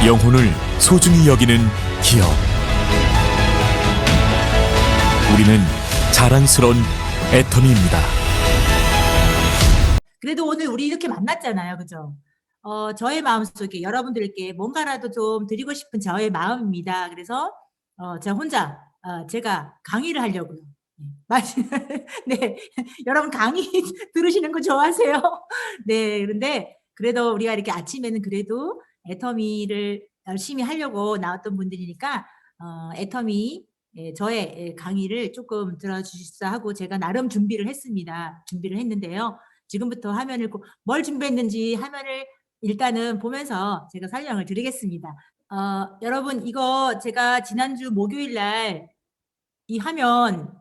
영혼을 소중히 여기는 기업. 우리는 자랑스러운 애터미입니다. 그래도 오늘 우리 이렇게 만났잖아요. 그죠? 저의 마음속에 여러분들께 뭔가라도 좀 드리고 싶은 저의 마음입니다. 그래서 제가 혼자 제가 강의를 하려고요. 네, 여러분 강의 들으시는 거 좋아하세요? 네, 그런데 그래도 우리가 이렇게 아침에는 그래도 애터미를 열심히 하려고 나왔던 분들이니까 애터미 저의 강의를 조금 들어주시자 하고 제가 나름 준비를 했습니다. 준비를 했는데요. 지금부터 화면을 뭘 준비했는지 화면을 일단은 보면서 제가 설명을 드리겠습니다. 여러분 이거 제가 지난주 목요일 날 이 화면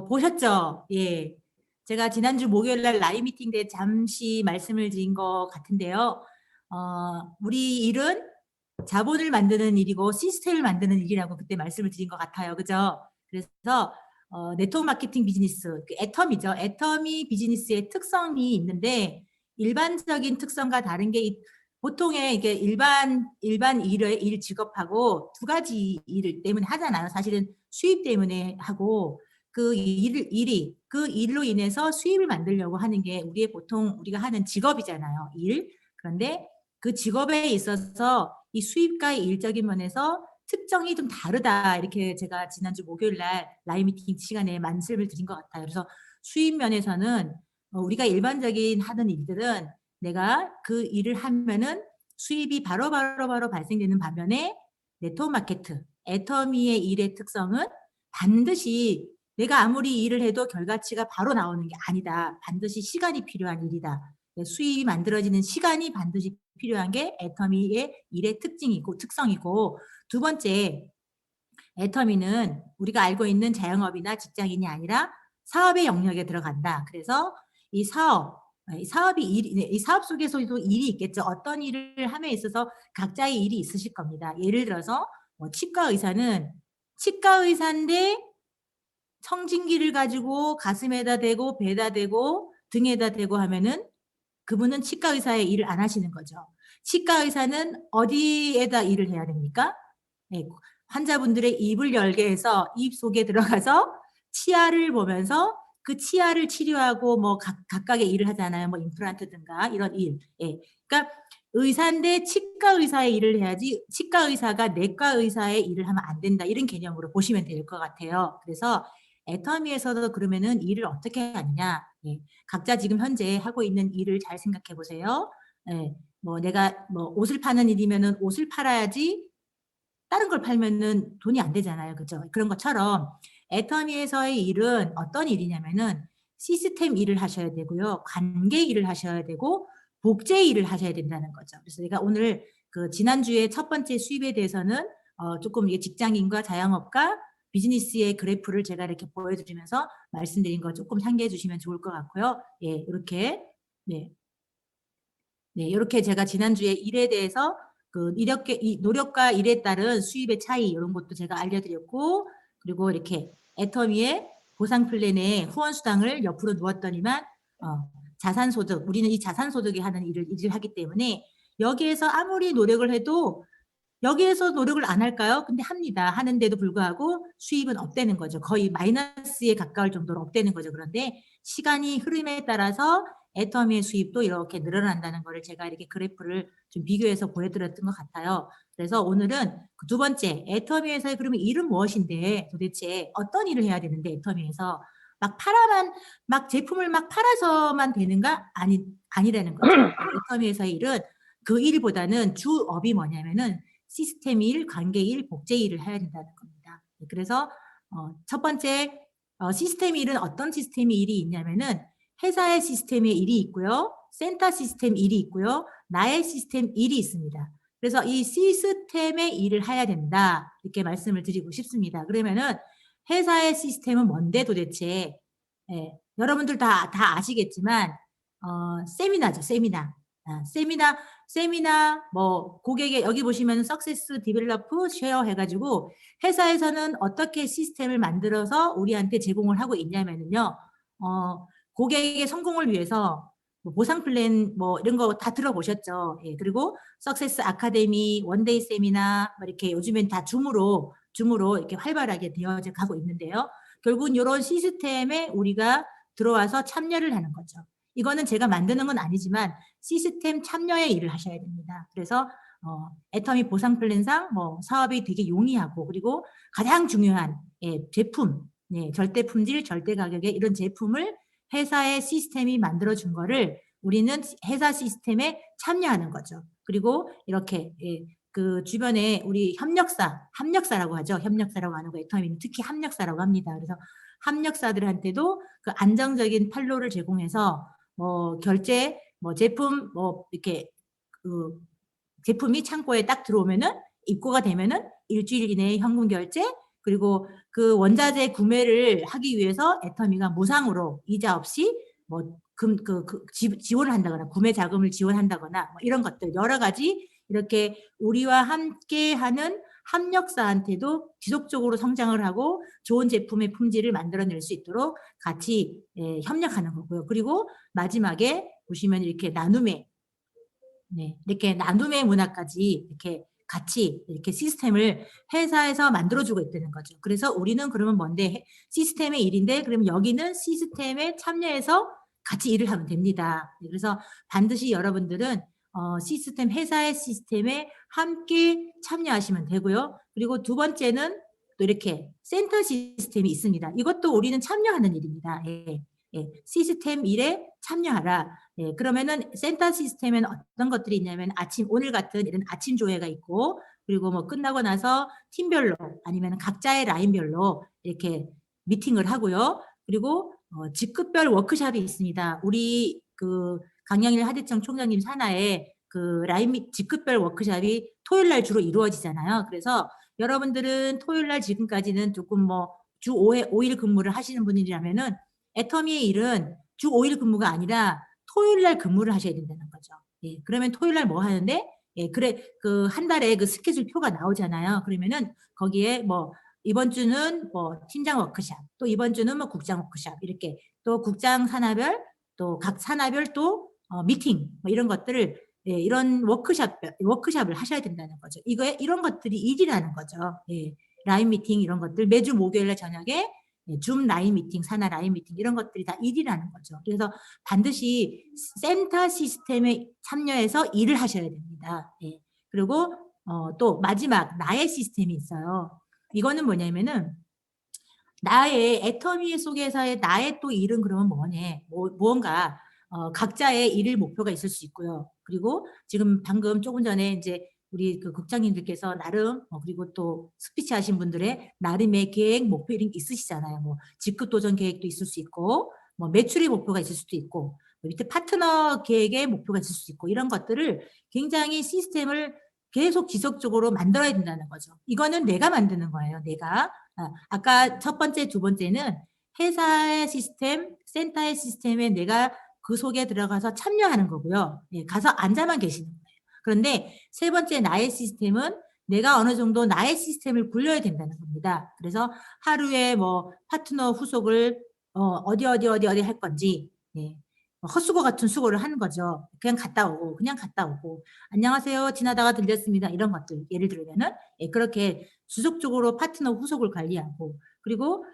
보셨죠? 예. 제가 지난주 목요일 날 라이브 미팅 때 잠시 말씀을 드린 것 같은데요. 우리 일은 자본을 만드는 일이고 시스템을 만드는 일이라고 그때 말씀을 드린 것 같아요. 그죠? 그래서 네트워크 마케팅 비즈니스, 그 애터미죠. 애터미 비즈니스의 특성이 있는데 일반적인 특성과 다른 게 보통의 이게 일반 일 직업하고 두 가지 일을 때문에 하잖아요. 사실은 수입 때문에 하고 그 일로 인해서 수입을 만들려고 하는 게 우리의 보통 우리가 하는 직업이잖아요. 일. 그런데 그 직업에 있어서 이 수입과의 일적인 면에서 특정이 좀 다르다. 이렇게 제가 지난주 목요일 날 라이브 미팅 시간에 말씀을 드린 것 같아요. 그래서 수입 면에서는 우리가 일반적인 하는 일들은 내가 그 일을 하면은 수입이 바로 발생되는 반면에 네트워크 마케트, 애터미의 일의 특성은 반드시 내가 아무리 일을 해도 결과치가 바로 나오는 게 아니다. 반드시 시간이 필요한 일이다. 수입이 만들어지는 시간이 반드시 필요한 게 애터미의 일의 특성이고 두 번째, 애터미는 우리가 알고 있는 자영업이나 직장인이 아니라 사업의 영역에 들어간다. 그래서 이 사업 속에서도 일이 있겠죠. 어떤 일을 함에 있어서 각자의 일이 있으실 겁니다. 예를 들어서 치과 의사는 치과 의사인데 청진기를 가지고 가슴에다 대고 배에다 대고 등에다 대고 하면은 그분은 치과 의사의 일을 안 하시는 거죠. 치과 의사는 어디에다 일을 해야 됩니까? 네, 환자분들의 입을 열게 해서 입 속에 들어가서 치아를 보면서 그 치아를 치료하고 뭐 각각의 일을 하잖아요. 뭐 임플란트든가 이런 일. 예. 그러니까 의사인데 치과 의사의 일을 해야지 치과 의사가 내과 의사의 일을 하면 안 된다. 이런 개념으로 보시면 될 것 같아요. 그래서 애터미에서도 그러면은 일을 어떻게 하느냐. 예. 각자 지금 현재 하고 있는 일을 잘 생각해 보세요. 예. 뭐 내가 뭐 옷을 파는 일이면은 옷을 팔아야지 다른 걸 팔면은 돈이 안 되잖아요. 그죠? 그런 것처럼 애터미에서의 일은 어떤 일이냐면은 시스템 일을 하셔야 되고요. 관계 일을 하셔야 되고 복제 일을 하셔야 된다는 거죠. 그래서 내가 오늘 그 지난주에 첫 번째 수입에 대해서는 조금 이게 직장인과 자영업과 비즈니스의 그래프를 제가 이렇게 보여드리면서 말씀드린 거 조금 상기해 주시면 좋을 것 같고요. 예, 이렇게 네, 이렇게 제가 지난주에 일에 대해서 그 노력과 일에 따른 수입의 차이 이런 것도 제가 알려드렸고 그리고 이렇게 애터미의 보상 플랜에 후원 수당을 옆으로 누웠더니만 자산소득 우리는 이 자산소득이 하는 일을 하기 때문에 여기에서 아무리 노력을 해도 여기에서 노력을 안 할까요? 근데 합니다. 하는데도 불구하고 수입은 업되는 거죠. 거의 마이너스에 가까울 정도로 업되는 거죠. 그런데 시간이 흐름에 따라서 애터미의 수입도 이렇게 늘어난다는 거를 제가 이렇게 그래프를 좀 비교해서 보여드렸던 것 같아요. 그래서 오늘은 그 두 번째, 애터미에서의 그러면 일은 무엇인데 도대체 어떤 일을 해야 되는데 애터미에서 막 제품을 막 팔아서만 되는가? 아니라는 거죠. 애터미에서의 일은 그 일보다는 주업이 뭐냐면은 시스템 일, 관계 일, 복제 일을 해야 된다는 겁니다. 그래서 첫 번째 시스템 일은 어떤 시스템 일이 있냐면은 회사의 시스템의 일이 있고요. 센터 시스템 일이 있고요. 나의 시스템 일이 있습니다. 그래서 이 시스템의 일을 해야 된다. 이렇게 말씀을 드리고 싶습니다. 그러면은 회사의 시스템은 뭔데 도대체? 예, 여러분들 다 아시겠지만 세미나죠. 세미나 뭐 고객의 여기 보시면 석세스 디벨로프 쉐어 해가지고 회사에서는 어떻게 시스템을 만들어서 우리한테 제공을 하고 있냐면요. 고객의 성공을 위해서 뭐 보상 플랜 뭐 이런 거 다 들어보셨죠? 예, 그리고 석세스 아카데미, 원데이 세미나 뭐 이렇게 요즘엔 다 줌으로 이렇게 활발하게 되어져 가고 있는데요. 결국은 이런 시스템에 우리가 들어와서 참여를 하는 거죠. 이거는 제가 만드는 건 아니지만 시스템 참여의 일을 하셔야 됩니다. 그래서 애터미 보상 플랜상 뭐 사업이 되게 용이하고 그리고 가장 중요한 제품, 절대 품질, 절대 가격의 이런 제품을 회사의 시스템이 만들어준 거를 우리는 회사 시스템에 참여하는 거죠. 그리고 이렇게 그 주변에 우리 협력사라고 하죠. 협력사라고 하는 거 애터미는 특히 협력사라고 합니다. 그래서 협력사들한테도 그 안정적인 판로를 제공해서 뭐 결제, 뭐 제품, 뭐 이렇게 그 제품이 창고에 딱 들어오면은 입고가 되면은 일주일 이내에 현금 결제 그리고 그 원자재 구매를 하기 위해서 애터미가 무상으로 이자 없이 뭐 지원을 한다거나 구매 자금을 지원한다거나 뭐 이런 것들 여러 가지 이렇게 우리와 함께하는 협력사한테도 지속적으로 성장을 하고 좋은 제품의 품질을 만들어낼 수 있도록 같이 협력하는 거고요. 그리고 마지막에 보시면 이렇게 이렇게 나눔의 문화까지 이렇게 같이 이렇게 시스템을 회사에서 만들어주고 있다는 거죠. 그래서 우리는 그러면 뭔데 시스템의 일인데 그러면 여기는 시스템에 참여해서 같이 일을 하면 됩니다. 그래서 반드시 여러분들은 회사의 시스템에 함께 참여하시면 되고요. 그리고 두 번째는 또 이렇게 센터 시스템이 있습니다. 이것도 우리는 참여하는 일입니다. 시스템 일에 참여하라. 그러면은 센터 시스템에는 어떤 것들이 있냐면 오늘 같은 이런 아침 조회가 있고 그리고 뭐 끝나고 나서 팀별로 아니면 각자의 라인별로 이렇게 미팅을 하고요. 그리고 직급별 워크숍이 있습니다. 우리 그 강영일 하대청 총장님 산하에 그 직급별 워크숍이 토요일 날 주로 이루어지잖아요. 그래서 여러분들은 토요일 날 지금까지는 조금 뭐 주 5일 근무를 하시는 분이라면은 애터미의 일은 주 5일 근무가 아니라 토요일 날 근무를 하셔야 된다는 거죠. 그러면 토요일 날 뭐 하는데? 그래, 그 한 달에 그 스케줄 표가 나오잖아요. 그러면은 거기에 뭐 이번 주는 뭐 팀장 워크숍, 또 이번 주는 뭐 국장 워크숍 이렇게 또 국장 산하별 또 각 산하별 또 미팅 뭐 이런 것들을 이런 워크숍을 하셔야 된다는 거죠. 이런 것들이 일이라는 거죠. 라인 미팅 이런 것들 매주 목요일날 저녁에 줌 라인 미팅, 산하 라인 미팅 이런 것들이 다 일이라는 거죠. 그래서 반드시 센터 시스템에 참여해서 일을 하셔야 됩니다. 그리고 또 마지막 나의 시스템이 있어요. 이거는 뭐냐면은 나의 애터미 속에서의 나의 또 일은 그러면 무언가 각자의 일일 목표가 있을 수 있고요. 그리고 지금 방금 조금 전에 이제 우리 그 국장님들께서 나름 그리고 또 스피치 하신 분들의 나름의 계획 목표 이런 게 있으시잖아요. 뭐 직급 도전 계획도 있을 수 있고 뭐 매출의 목표가 있을 수도 있고 밑에 파트너 계획의 목표가 있을 수 있고 이런 것들을 굉장히 시스템을 계속 지속적으로 만들어야 된다는 거죠. 이거는 내가 만드는 거예요. 내가 아까 첫 번째, 두 번째는 회사의 시스템, 센터의 시스템에 내가 그 속에 들어가서 참여하는 거고요. 가서 앉아만 계시는 거예요. 그런데 세 번째 나의 시스템은 내가 어느 정도 나의 시스템을 굴려야 된다는 겁니다. 그래서 하루에 뭐 파트너 후속을 어디 할 건지 헛수고 같은 수고를 하는 거죠. 그냥 갔다 오고 안녕하세요 지나다가 들렸습니다 이런 것들 예를 들면은 그렇게 지속적으로 파트너 후속을 관리하고 그리고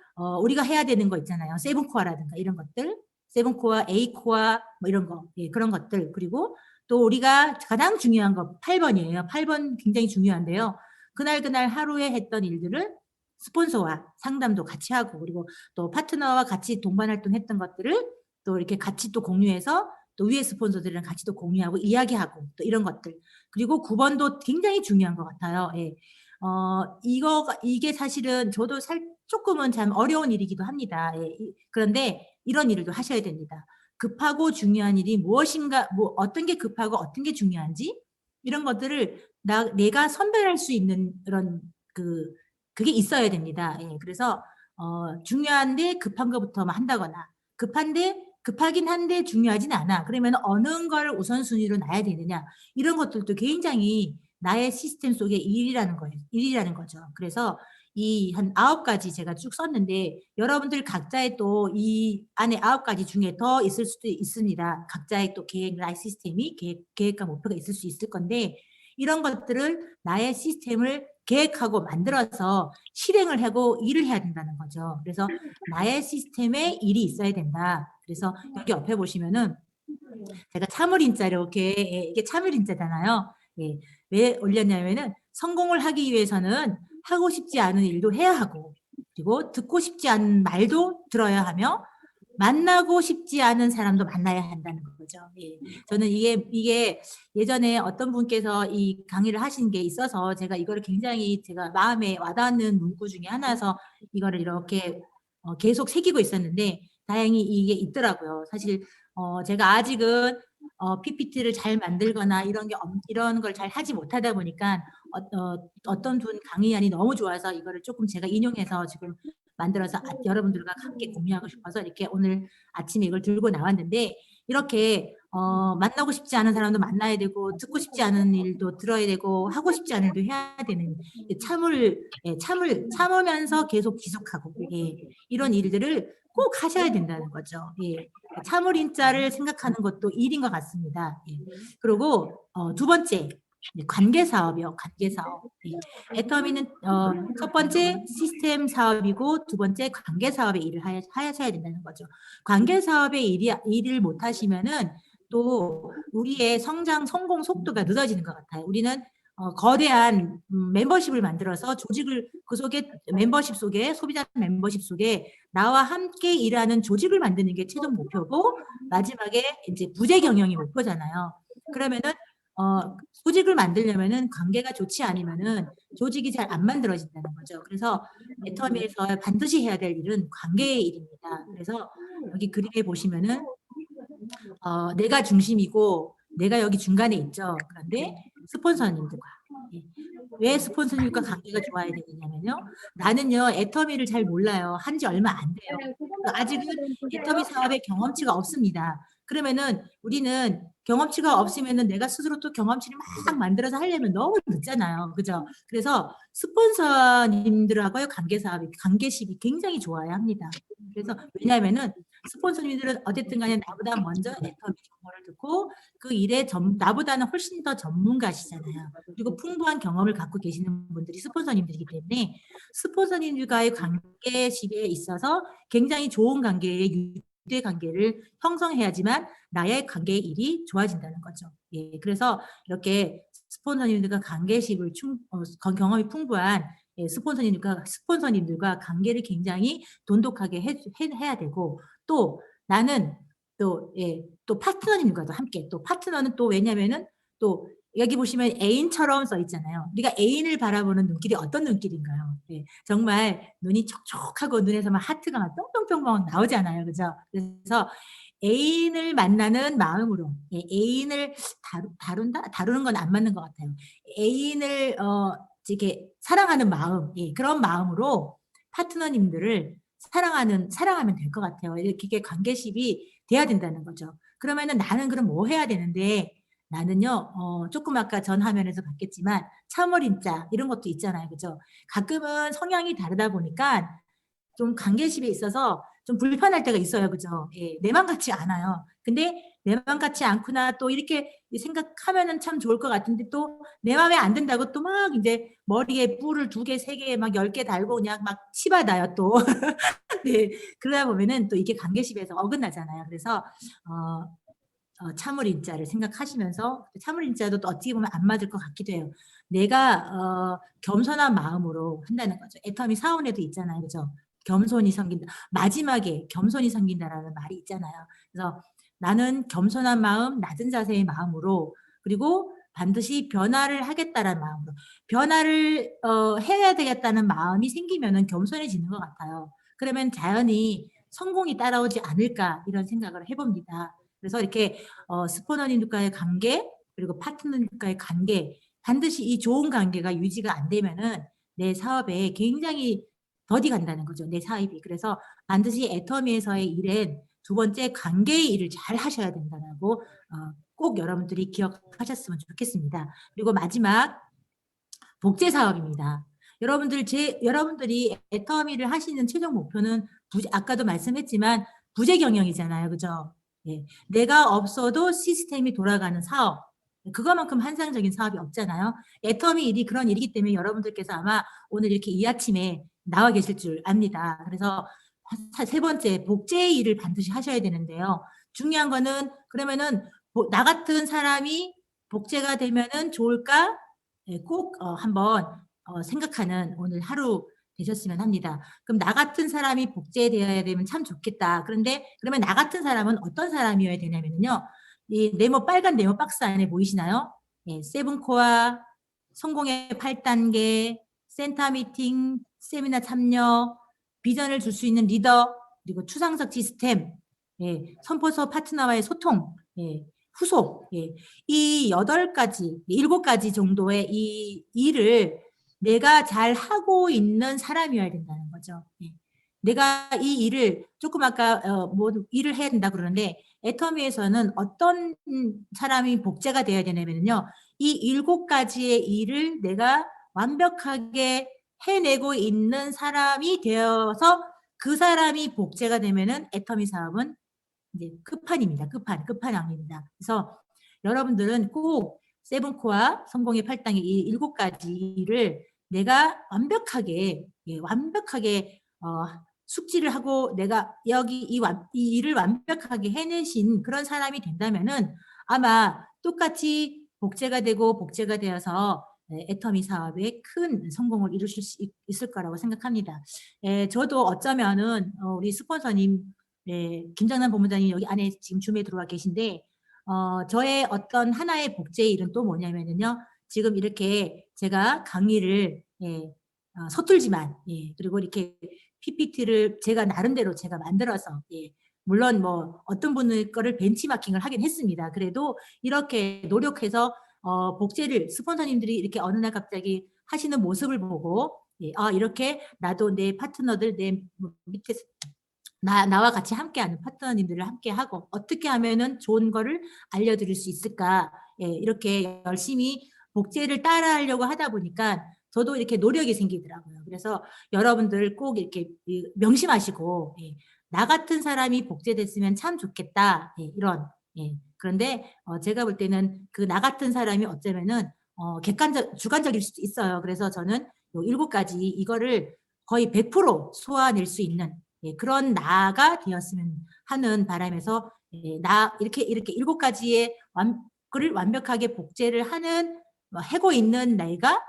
우리가 해야 되는 거 있잖아요. 세븐코어라든가 이런 것들 세븐코어, A코어 뭐 이런 거 그런 것들 그리고 또 우리가 가장 중요한 거 8번이에요. 8번 굉장히 중요한데요. 그날 하루에 했던 일들을 스폰서와 상담도 같이 하고 그리고 또 파트너와 같이 동반 활동했던 것들을 또 이렇게 같이 또 공유해서 또 위에 스폰서들이랑 같이 또 공유하고 이야기하고 또 이런 것들 그리고 9번도 굉장히 중요한 것 같아요. 이게 사실은 저도 조금은 참 어려운 일이기도 합니다. 그런데 이런 일을 하셔야 됩니다. 급하고 중요한 일이 무엇인가, 어떤 게 급하고 어떤 게 중요한지 이런 것들을 내가 선별할 수 있는 그런 그게 있어야 됩니다. 그래서 중요한데 급한 것부터만 한다거나 급하긴 한데 중요하진 않아. 그러면 어느 걸 우선순위로 놔야 되느냐 이런 것들도 굉장히 나의 시스템 속의 일이라는 거죠. 그래서 이 한 9가지 제가 쭉 썼는데 여러분들 각자의 또 이 안에 9가지 중에 더 있을 수도 있습니다. 각자의 또 계획 라이프 시스템이 계획과 목표가 있을 수 있을 건데 이런 것들을 나의 시스템을 계획하고 만들어서 실행을 하고 일을 해야 된다는 거죠. 그래서 나의 시스템에 일이 있어야 된다. 그래서 여기 옆에 보시면은 제가 참을인자 이렇게 이게 참을인자잖아요. 예. 왜 올렸냐면은 성공을 하기 위해서는 하고 싶지 않은 일도 해야 하고 그리고 듣고 싶지 않은 말도 들어야 하며 만나고 싶지 않은 사람도 만나야 한다는 거죠. 예. 저는 이게 예전에 어떤 분께서 이 강의를 하신 게 있어서 제가 이거를 굉장히 제가 마음에 와닿는 문구 중에 하나여서 이거를 이렇게 계속 새기고 있었는데 다행히 이게 있더라고요. 사실 제가 아직은 PPT를 잘 만들거나 이런 걸 잘 하지 못하다 보니까 어떤 분 강의안이 너무 좋아서 이거를 조금 제가 인용해서 지금 만들어서 여러분들과 함께 공유하고 싶어서 이렇게 오늘 아침에 이걸 들고 나왔는데 이렇게 만나고 싶지 않은 사람도 만나야 되고 듣고 싶지 않은 일도 들어야 되고 하고 싶지 않은 일도 해야 되는 참으면서 계속 지속하고 이런 일들을 꼭 하셔야 된다는 거죠. 참을인자를 생각하는 것도 일인 것 같습니다. 그리고 두 번째 관계 사업이요. 관계 사업. 애터미는 첫 번째 시스템 사업이고 두 번째 관계 사업의 일을 하셔야 된다는 거죠. 관계 사업의 일을 못 하시면은 또 우리의 성공 속도가 늦어지는 것 같아요. 우리는 거대한 멤버십을 만들어서 조직을 그 속에 멤버십 속에 소비자 멤버십 속에 나와 함께 일하는 조직을 만드는 게 최종 목표고 마지막에 이제 부재 경영이 목표잖아요. 그러면은 조직을 만들려면은 관계가 좋지 않으면은 조직이 잘 안 만들어진다는 거죠. 그래서 애터미에서 반드시 해야 될 일은 관계의 일입니다. 그래서 여기 그림에 보시면은 내가 중심이고 내가 여기 중간에 있죠. 그런데 스폰서님들과 왜 스폰서님과 관계가 좋아야 되느냐면요. 나는요 애터미를 잘 몰라요. 한 지 얼마 안 돼요. 아직은 애터미 사업에 경험치가 없습니다. 그러면은 우리는 경험치가 없으면은 내가 스스로 또 경험치를 막 만들어서 하려면 너무 늦잖아요. 그죠? 그래서 스폰서님들하고의 관계십이 굉장히 좋아야 합니다. 그래서 왜냐하면은 스폰서님들은 어쨌든 간에 나보다 먼저 애터미 정보를 듣고 그 일에 나보다는 훨씬 더 전문가시잖아요. 그리고 풍부한 경험을 갖고 계시는 분들이 스폰서님들이기 때문에 스폰서님들과의 관계십에 있어서 굉장히 좋은 유대 관계를 형성해야지만 나의 관계의 일이 좋아진다는 거죠. 그래서 이렇게 스폰서님들과 경험이 풍부한 스폰서님들과 관계를 굉장히 돈독하게 해야 되고 또 나는 또 파트너님과도 함께 또 파트너는 또 왜냐면은 또 여기 보시면 애인처럼 써 있잖아요. 우리가 애인을 바라보는 눈길이 어떤 눈길인가요? 정말 눈이 촉촉하고 눈에서 막 하트가 막 뿅뿅뿅뿅 나오잖아요. 그죠? 그래서 애인을 만나는 마음으로 애인을 다루는 건 안 맞는 것 같아요. 애인을 이렇게 사랑하는 마음 그런 마음으로 파트너님들을 사랑하면 될 것 같아요. 이렇게 관계십이 돼야 된다는 거죠. 그러면은 나는 그럼 뭐 해야 되는데 나는요 조금 아까 전 화면에서 봤겠지만 참을인자 이런 것도 있잖아요. 그죠? 가끔은 성향이 다르다 보니까 좀 관계십에 있어서 좀 불편할 때가 있어요. 그죠? 내 맘 같지 않아요. 근데 내 맘 같지 않구나 또 이렇게 생각하면은 참 좋을 것 같은데 또 내 맘에 안 든다고 또 막 이제 머리에 뿔을 2개, 3개 막 10개 달고 그냥 막 치받아요 또. 네. 그러다 보면은 또 이게 관계십에서 어긋나잖아요. 그래서 참을인자를 생각하시면서 참을인자도 또 어떻게 보면 안 맞을 것 같기도 해요. 내가 겸손한 마음으로 한다는 거죠. 애터미 사원에도 있잖아요. 그죠? 겸손이 생긴다. 마지막에 겸손이 생긴다라는 말이 있잖아요. 그래서 나는 겸손한 마음, 낮은 자세의 마음으로 그리고 반드시 변화를 하겠다라는 마음으로 변화를 해야 되겠다는 마음이 생기면은 겸손해지는 것 같아요. 그러면 자연히 성공이 따라오지 않을까 이런 생각을 해봅니다. 그래서 이렇게 스포너님과의 관계 그리고 파트너님과의 관계 반드시 이 좋은 관계가 유지가 안 되면은 내 사업에 굉장히 더디 간다는 거죠. 내 사업이. 그래서 반드시 애터미에서의 일은 두 번째 관계의 일을 잘 하셔야 된다고 꼭 여러분들이 기억하셨으면 좋겠습니다. 그리고 마지막 복제 사업입니다. 여러분들이 애터미를 하시는 최종 목표는 아까도 말씀했지만 부재 경영이잖아요. 그죠? 예. 내가 없어도 시스템이 돌아가는 사업. 그거만큼 환상적인 사업이 없잖아요. 애터미 일이 그런 일이기 때문에 여러분들께서 아마 오늘 이렇게 이 아침에 나와 계실 줄 압니다. 그래서 세 번째, 복제의 일을 반드시 하셔야 되는데요. 중요한 거는 그러면은 나 같은 사람이 복제가 되면은 좋을까? 예, 꼭 한번 생각하는 오늘 하루 되셨으면 합니다. 그럼 나 같은 사람이 복제되어야 되면 참 좋겠다. 그런데 그러면 나 같은 사람은 어떤 사람이어야 되냐면요. 이 빨간 네모 박스 안에 보이시나요? 예, 세븐코어, 성공의 8단계, 센터 미팅, 세미나 참여, 비전을 줄 수 있는 리더, 그리고 추상적 시스템, 예, 선포서 파트너와의 소통, 예, 후속, 예, 이 8가지, 7가지 정도의 이 일을 내가 잘 하고 있는 사람이어야 된다는 거죠. 예. 내가 이 일을 조금 아까 뭐 일을 해야 된다 그러는데 애터미에서는 어떤 사람이 복제가 돼야 되냐면요. 이 7가지의 일을 내가 완벽하게 해내고 있는 사람이 되어서 그 사람이 복제가 되면은 애터미 사업은 이제 끝판입니다. 끝판왕입니다. 그래서 여러분들은 꼭 세븐코어 성공의 8단계 이 7가지 일을 내가 완벽하게 숙지를 하고 내가 여기 이 일을 완벽하게 해내신 그런 사람이 된다면은 아마 똑같이 복제가 되어서 애터미 사업에 큰 성공을 이루실 수 있을 거라고 생각합니다. 저도 어쩌면은 우리 스폰서님 김장남 본부장님 여기 안에 지금 줌에 들어와 계신데 저의 어떤 하나의 복제 일은 또 뭐냐면요. 지금 이렇게 제가 강의를 서툴지만 그리고 이렇게 PPT를 제가 나름대로 제가 만들어서 물론 뭐 어떤 분의 거를 벤치마킹을 하긴 했습니다. 그래도 이렇게 노력해서 복제를 스폰서님들이 이렇게 어느 날 갑자기 하시는 모습을 보고 이렇게 나도 내 파트너들 내 밑에 나와 같이 함께하는 파트너님들을 함께하고 어떻게 하면은 좋은 거를 알려드릴 수 있을까 이렇게 열심히 복제를 따라하려고 하다 보니까 저도 이렇게 노력이 생기더라고요. 그래서 여러분들 꼭 이렇게 명심하시고 나 같은 사람이 복제됐으면 참 좋겠다 이런 그런데 제가 볼 때는 그 나 같은 사람이 어쩌면은 주관적일 수도 있어요. 그래서 저는 요 7가지 이거를 거의 100% 소화낼 수 있는 그런 나가 되었으면 하는 바람에서 이렇게 7가지의 글을 완벽하게 복제를 하는 하고 있는 내가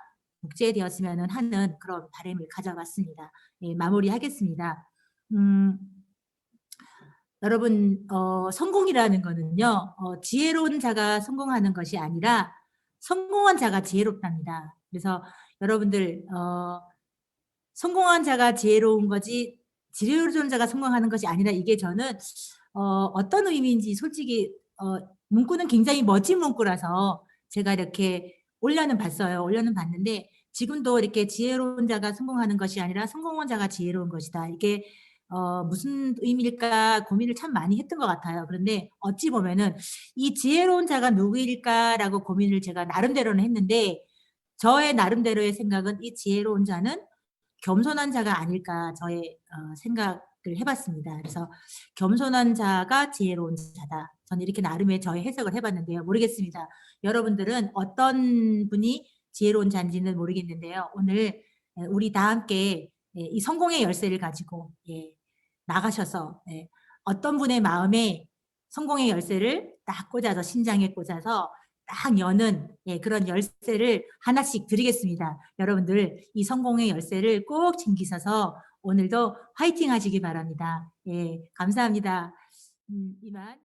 복제되었으면 하는 그런 바람을 가져봤습니다. 마무리하겠습니다. 여러분 성공이라는 거는요. 지혜로운 자가 성공하는 것이 아니라 성공한 자가 지혜롭답니다. 그래서 여러분들 성공한 자가 지혜로운 거지 지혜로운 자가 성공하는 것이 아니라 이게 저는 어떤 의미인지 솔직히 문구는 굉장히 멋진 문구라서 제가 이렇게 올려는 봤는데 지금도 이렇게 지혜로운 자가 성공하는 것이 아니라 성공한 자가 지혜로운 것이다. 이게 무슨 의미일까 고민을 참 많이 했던 것 같아요. 그런데 어찌 보면은 이 지혜로운 자가 누구일까라고 고민을 제가 나름대로는 했는데 저의 나름대로의 생각은 이 지혜로운 자는 겸손한 자가 아닐까 저의 생각을 해봤습니다. 그래서 겸손한 자가 지혜로운 자다. 저는 이렇게 나름의 저의 해석을 해봤는데요. 모르겠습니다. 여러분들은 어떤 분이 지혜로운 자인지는 모르겠는데요. 오늘 우리 다 함께 이 성공의 열쇠를 가지고 나가셔서 어떤 분의 마음에 성공의 열쇠를 딱 꽂아서 심장에 꽂아서 딱 여는 그런 열쇠를 하나씩 드리겠습니다. 여러분들 이 성공의 열쇠를 꼭 챙기셔서 오늘도 화이팅 하시기 바랍니다. 감사합니다. 이만.